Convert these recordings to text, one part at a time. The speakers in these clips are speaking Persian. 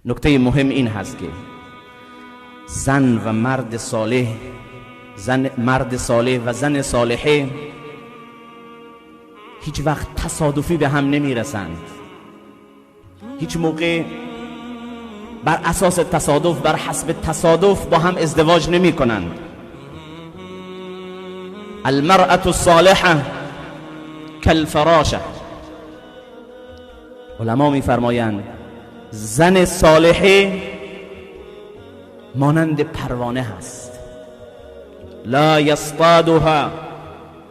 نکته مهم این هست که زن و مرد صالح، مرد صالح و زن صالحه هیچ وقت تصادفی به هم نمیرسند، هیچ موقع بر اساس تصادف، بر حسب تصادف با هم ازدواج نمی کنند. المرأة الصالحة کالفراشه، علما می فرمایند زن صالحه مانند پروانه هست. لا یصطادها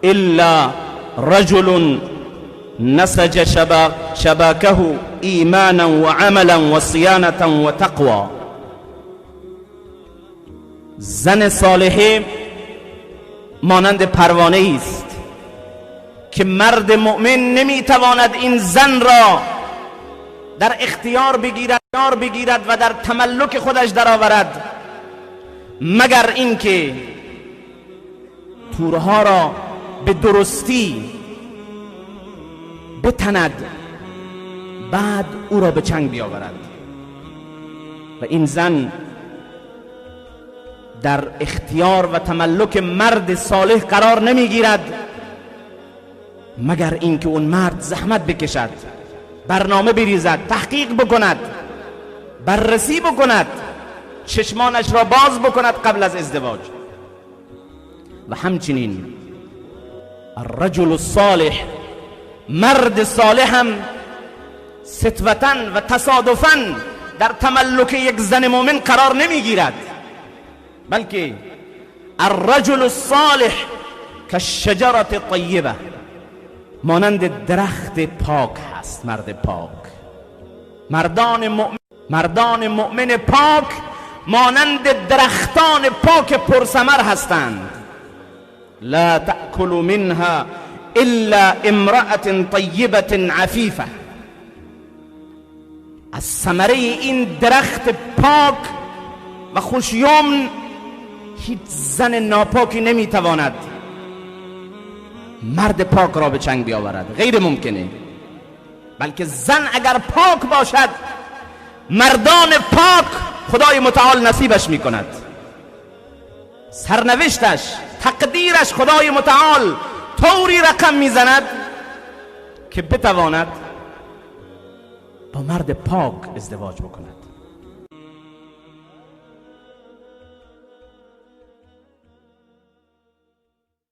الا رجل نسج شباکه ایمانا و عملا و صیانتا و تقوا. زن صالحه مانند پروانه است که مرد مؤمن نمیتواند این زن را در اختیار بگیرد و در تملک خودش درآورد مگر اینکه تورها را به درستی بتند، بعد او را به چنگ بیاورد. و این زن در اختیار و تملک مرد صالح قرار نمیگیرد مگر اینکه اون مرد زحمت بکشد، برنامه بریزد، تحقیق بکند، بررسی بکند، چشمانش را باز بکند قبل از ازدواج. و همچنین الرجل الصالح، مرد صالح هم صدفتا و تصادفا در تملک یک زن مؤمن قرار نمیگیرد، بلکه الرجل الصالح کالشجرة طیبه، مانند درخت پاک هست. مرد پاک، مردان مؤمن پاک مانند درختان پاک پرثمر هستند. لا تأكل منها الا امرأة طیبة عفیفه. از ثمره این درخت پاک و خوشیمن هیچ زن ناپاکی نمیتواند مرد پاک را به چنگ بیاورد، غیر ممکنه. بلکه زن اگر پاک باشد، مردان پاک خدای متعال نصیبش میکند، سرنوشتش، تقدیرش خدای متعال طوری رقم میزند که بتواند با مرد پاک ازدواج بکند.